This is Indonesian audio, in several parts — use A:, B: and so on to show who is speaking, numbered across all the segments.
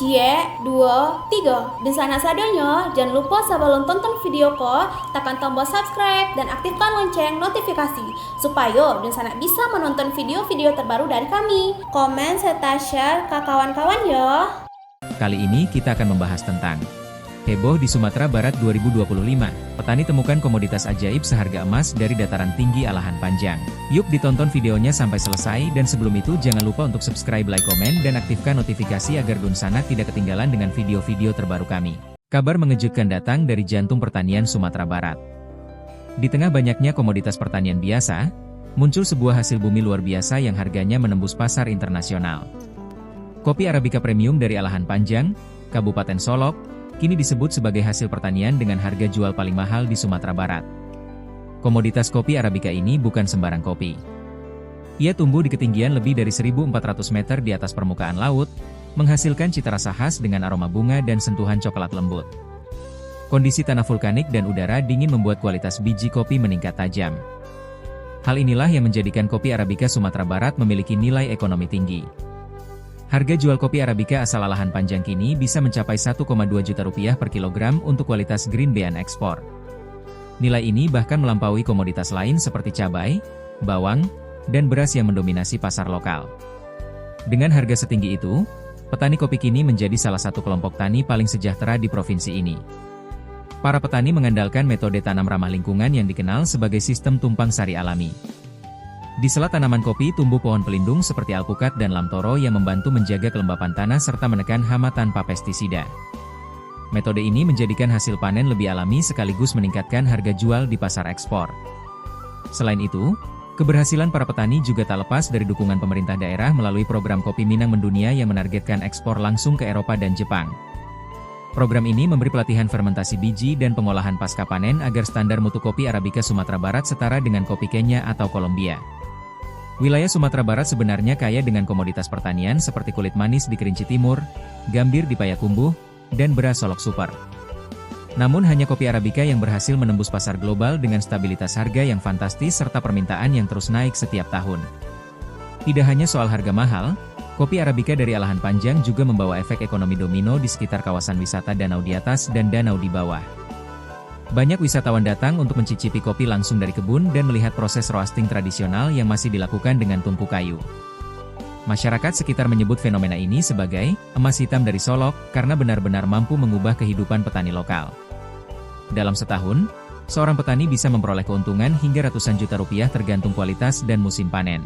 A: Cie, dua, tiga. Dan sana sadanya, jangan lupa sebelum tonton video ko, tekan tombol subscribe dan aktifkan lonceng notifikasi supaya dan sana bisa menonton video-video terbaru dari kami. Komen serta share ke kawan-kawan ya.
B: Kali ini kita akan membahas tentang heboh di Sumatera Barat 2025. Petani temukan komoditas ajaib seharga emas dari dataran tinggi Alahan Panjang. Yuk ditonton videonya sampai selesai, dan sebelum itu jangan lupa untuk subscribe, like, komen, dan aktifkan notifikasi agar Dunsana tidak ketinggalan dengan video-video terbaru kami. Kabar mengejutkan datang dari jantung pertanian Sumatera Barat. Di tengah banyaknya komoditas pertanian biasa, muncul sebuah hasil bumi luar biasa yang harganya menembus pasar internasional. Kopi Arabica Premium dari Alahan Panjang, Kabupaten Solok, kini disebut sebagai hasil pertanian dengan harga jual paling mahal di Sumatera Barat. Komoditas kopi Arabica ini bukan sembarang kopi. Ia tumbuh di ketinggian lebih dari 1.400 meter di atas permukaan laut, menghasilkan cita rasa khas dengan aroma bunga dan sentuhan coklat lembut. Kondisi tanah vulkanik dan udara dingin membuat kualitas biji kopi meningkat tajam. Hal inilah yang menjadikan kopi Arabica Sumatera Barat memiliki nilai ekonomi tinggi. Harga jual kopi Arabica asal Alahan Panjang kini bisa mencapai 1,2 juta rupiah per kilogram untuk kualitas Green Bean ekspor. Nilai ini bahkan melampaui komoditas lain seperti cabai, bawang, dan beras yang mendominasi pasar lokal. Dengan harga setinggi itu, petani kopi kini menjadi salah satu kelompok tani paling sejahtera di provinsi ini. Para petani mengandalkan metode tanam ramah lingkungan yang dikenal sebagai sistem tumpang sari alami. Di sela tanaman kopi tumbuh pohon pelindung seperti alpukat dan lamtoro yang membantu menjaga kelembapan tanah serta menekan hama tanpa pestisida. Metode ini menjadikan hasil panen lebih alami sekaligus meningkatkan harga jual di pasar ekspor. Selain itu, keberhasilan para petani juga tak lepas dari dukungan pemerintah daerah melalui program Kopi Minang Mendunia yang menargetkan ekspor langsung ke Eropa dan Jepang. Program ini memberi pelatihan fermentasi biji dan pengolahan pasca panen agar standar mutu kopi Arabica Sumatera Barat setara dengan kopi Kenya atau Kolombia. Wilayah Sumatera Barat sebenarnya kaya dengan komoditas pertanian seperti kulit manis di Kerinci Timur, gambir di Payakumbuh, dan beras Solok Super. Namun hanya kopi Arabica yang berhasil menembus pasar global dengan stabilitas harga yang fantastis serta permintaan yang terus naik setiap tahun. Tidak hanya soal harga mahal, kopi Arabica dari Alahan Panjang juga membawa efek ekonomi domino di sekitar kawasan wisata danau di atas dan danau di bawah. Banyak wisatawan datang untuk mencicipi kopi langsung dari kebun dan melihat proses roasting tradisional yang masih dilakukan dengan tungku kayu. Masyarakat sekitar menyebut fenomena ini sebagai emas hitam dari Solok karena benar-benar mampu mengubah kehidupan petani lokal. Dalam setahun, seorang petani bisa memperoleh keuntungan hingga ratusan juta rupiah tergantung kualitas dan musim panen.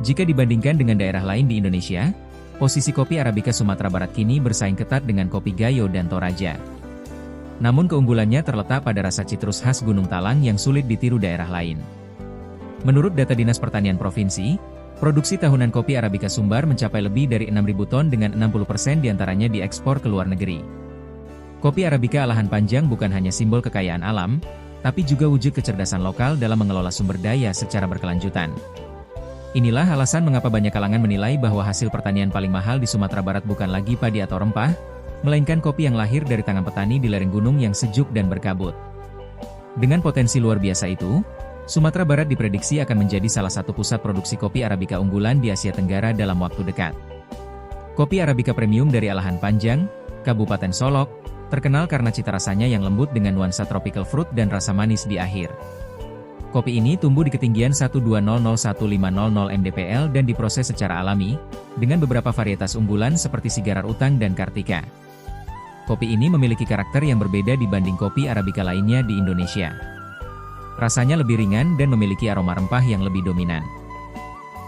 B: Jika dibandingkan dengan daerah lain di Indonesia, posisi kopi Arabica Sumatera Barat kini bersaing ketat dengan kopi Gayo dan Toraja. Namun keunggulannya terletak pada rasa citrus khas Gunung Talang yang sulit ditiru daerah lain. Menurut data Dinas Pertanian Provinsi, produksi tahunan kopi Arabica Sumbar mencapai lebih dari 6.000 ton dengan 60% diantaranya diekspor ke luar negeri. Kopi Arabica Alahan Panjang bukan hanya simbol kekayaan alam, tapi juga wujud kecerdasan lokal dalam mengelola sumber daya secara berkelanjutan. Inilah alasan mengapa banyak kalangan menilai bahwa hasil pertanian paling mahal di Sumatera Barat bukan lagi padi atau rempah, melainkan kopi yang lahir dari tangan petani di lereng gunung yang sejuk dan berkabut. Dengan potensi luar biasa itu, Sumatera Barat diprediksi akan menjadi salah satu pusat produksi kopi Arabica unggulan di Asia Tenggara dalam waktu dekat. Kopi Arabica Premium dari Alahan Panjang, Kabupaten Solok, terkenal karena cita rasanya yang lembut dengan nuansa tropical fruit dan rasa manis di akhir. Kopi ini tumbuh di ketinggian 1200150 mdpl dan diproses secara alami, dengan beberapa varietas unggulan seperti Sigarar Utang dan Kartika. Kopi ini memiliki karakter yang berbeda dibanding kopi Arabica lainnya di Indonesia. Rasanya lebih ringan dan memiliki aroma rempah yang lebih dominan.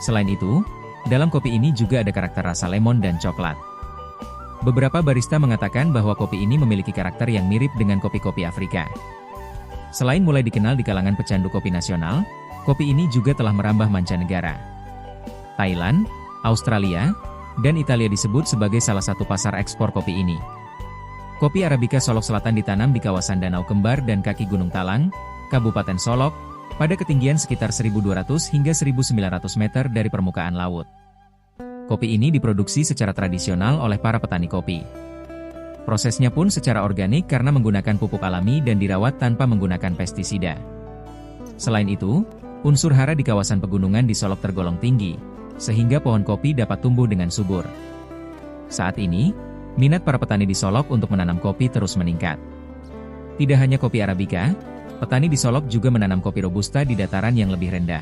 B: Selain itu, dalam kopi ini juga ada karakter rasa lemon dan coklat. Beberapa barista mengatakan bahwa kopi ini memiliki karakter yang mirip dengan kopi-kopi Afrika. Selain mulai dikenal di kalangan pecandu kopi nasional, kopi ini juga telah merambah mancanegara. Thailand, Australia, dan Italia disebut sebagai salah satu pasar ekspor kopi ini. Kopi Arabica Solok Selatan ditanam di kawasan Danau Kembar dan kaki Gunung Talang, Kabupaten Solok, pada ketinggian sekitar 1.200 hingga 1.900 meter dari permukaan laut. Kopi ini diproduksi secara tradisional oleh para petani kopi. Prosesnya pun secara organik karena menggunakan pupuk alami dan dirawat tanpa menggunakan pestisida. Selain itu, unsur hara di kawasan pegunungan di Solok tergolong tinggi, sehingga pohon kopi dapat tumbuh dengan subur. Saat ini, Minat para petani di Solok untuk menanam kopi terus meningkat. Tidak hanya kopi Arabica, petani di Solok juga menanam kopi Robusta di dataran yang lebih rendah.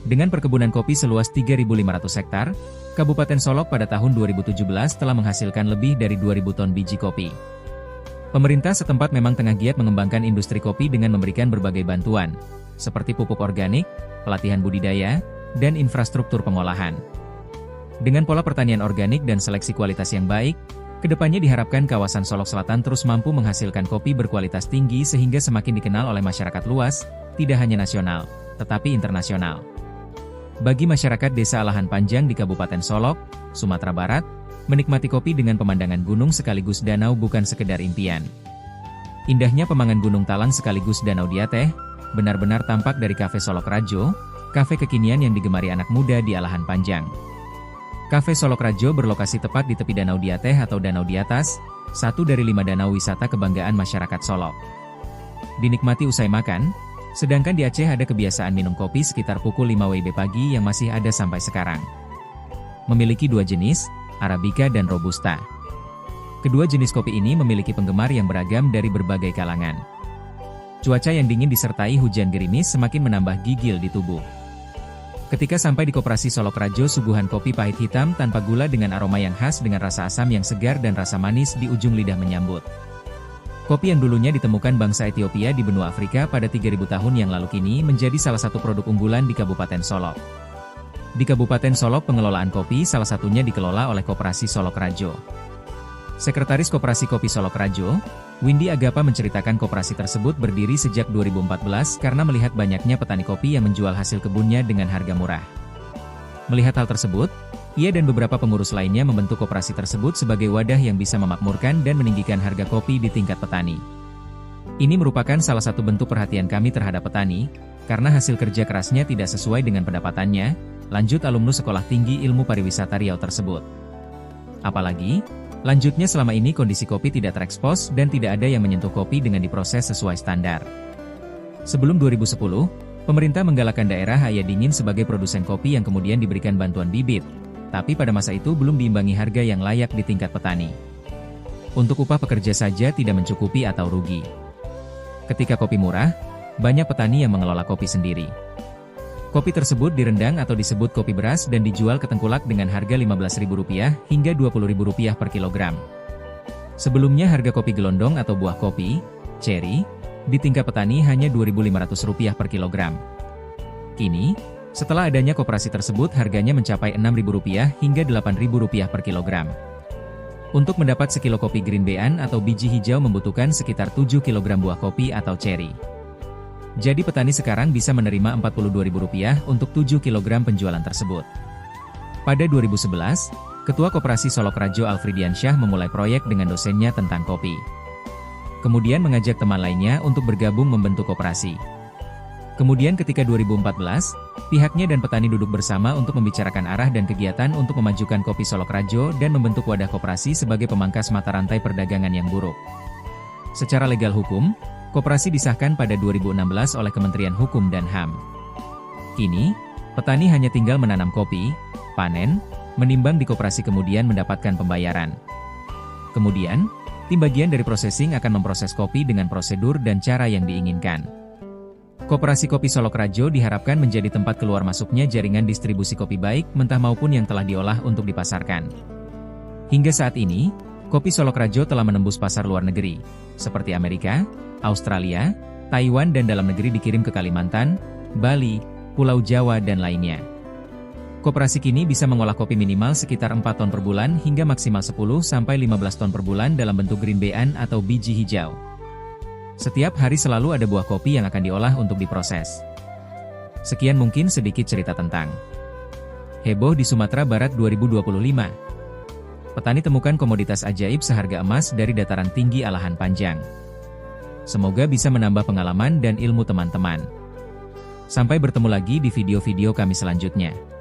B: Dengan perkebunan kopi seluas 3.500 hektar, Kabupaten Solok pada tahun 2017 telah menghasilkan lebih dari 2.000 ton biji kopi. Pemerintah setempat memang tengah giat mengembangkan industri kopi dengan memberikan berbagai bantuan, seperti pupuk organik, pelatihan budidaya, dan infrastruktur pengolahan. Dengan pola pertanian organik dan seleksi kualitas yang baik, kedepannya diharapkan kawasan Solok Selatan terus mampu menghasilkan kopi berkualitas tinggi sehingga semakin dikenal oleh masyarakat luas, tidak hanya nasional, tetapi internasional. Bagi masyarakat Desa Alahan Panjang di Kabupaten Solok, Sumatera Barat, menikmati kopi dengan pemandangan gunung sekaligus danau bukan sekedar impian. Indahnya pemandangan Gunung Talang sekaligus Danau Diateh, benar-benar tampak dari Cafe Solok Rajo, kafe kekinian yang digemari anak muda di Alahan Panjang. Cafe Solok Rajo berlokasi tepat di tepi Danau Diateh atau Danau di Atas, satu dari 5 danau wisata kebanggaan masyarakat Solok. Dinikmati usai makan, sedangkan di Aceh ada kebiasaan minum kopi sekitar pukul 5 WIB pagi yang masih ada sampai sekarang. Memiliki 2 jenis, Arabica dan Robusta. Kedua jenis kopi ini memiliki penggemar yang beragam dari berbagai kalangan. Cuaca yang dingin disertai hujan gerimis semakin menambah gigil di tubuh. Ketika sampai di Koperasi Solok Rajo, suguhan kopi pahit hitam tanpa gula dengan aroma yang khas dengan rasa asam yang segar dan rasa manis di ujung lidah menyambut. Kopi yang dulunya ditemukan bangsa Ethiopia di benua Afrika pada 3.000 tahun yang lalu kini menjadi salah satu produk unggulan di Kabupaten Solok. Di Kabupaten Solok pengelolaan kopi salah satunya dikelola oleh Koperasi Solok Rajo. Sekretaris Koperasi Kopi Solok Rajo, Windy Agapa menceritakan koperasi tersebut berdiri sejak 2014 karena melihat banyaknya petani kopi yang menjual hasil kebunnya dengan harga murah. Melihat hal tersebut, ia dan beberapa pengurus lainnya membentuk koperasi tersebut sebagai wadah yang bisa memakmurkan dan meninggikan harga kopi di tingkat petani. Ini merupakan salah satu bentuk perhatian kami terhadap petani, karena hasil kerja kerasnya tidak sesuai dengan pendapatannya, lanjut alumnus Sekolah Tinggi Ilmu Pariwisata Riau tersebut. Apalagi, lanjutnya selama ini kondisi kopi tidak terekspos dan tidak ada yang menyentuh kopi dengan diproses sesuai standar. Sebelum 2010, pemerintah menggalakkan daerah Haya Dingin sebagai produsen kopi yang kemudian diberikan bantuan bibit, tapi pada masa itu belum diimbangi harga yang layak di tingkat petani. Untuk upah pekerja saja tidak mencukupi atau rugi. Ketika kopi murah, banyak petani yang mengelola kopi sendiri. Kopi tersebut direndang atau disebut kopi beras dan dijual ke tengkulak dengan harga Rp15.000 hingga Rp20.000 per kilogram. Sebelumnya harga kopi gelondong atau buah kopi, cherry, di tingkat petani hanya Rp2.500 per kilogram. Kini, setelah adanya koperasi tersebut harganya mencapai Rp6.000 hingga Rp8.000 per kilogram. Untuk mendapat sekilo kopi Green Bean atau biji hijau membutuhkan sekitar 7 kg buah kopi atau cherry. Jadi petani sekarang bisa menerima Rp42.000 untuk 7 kg penjualan tersebut. Pada 2011, Ketua Koperasi Solok Rajo Alfridiansyah memulai proyek dengan dosennya tentang kopi. Kemudian mengajak teman lainnya untuk bergabung membentuk koperasi. Kemudian ketika 2014, pihaknya dan petani duduk bersama untuk membicarakan arah dan kegiatan untuk memajukan kopi Solok Rajo dan membentuk wadah koperasi sebagai pemangkas mata rantai perdagangan yang buruk. Secara legal hukum, koperasi disahkan pada 2016 oleh Kementerian Hukum dan HAM. Kini, petani hanya tinggal menanam kopi, panen, menimbang di koperasi kemudian mendapatkan pembayaran. Kemudian, tim bagian dari processing akan memproses kopi dengan prosedur dan cara yang diinginkan. Koperasi Kopi Solok Rajo diharapkan menjadi tempat keluar masuknya jaringan distribusi kopi baik mentah maupun yang telah diolah untuk dipasarkan. Hingga saat ini, Kopi Solok Rajo telah menembus pasar luar negeri, seperti Amerika, Australia, Taiwan dan dalam negeri dikirim ke Kalimantan, Bali, Pulau Jawa dan lainnya. Koperasi kini bisa mengolah kopi minimal sekitar 4 ton per bulan hingga maksimal 10-15 ton per bulan dalam bentuk Green Bean atau biji hijau. Setiap hari selalu ada buah kopi yang akan diolah untuk diproses. Sekian mungkin sedikit cerita tentang heboh di Sumatera Barat 2025. Petani temukan komoditas ajaib seharga emas dari dataran tinggi Alahan Panjang. Semoga bisa menambah pengalaman dan ilmu teman-teman. Sampai bertemu lagi di video-video kami selanjutnya.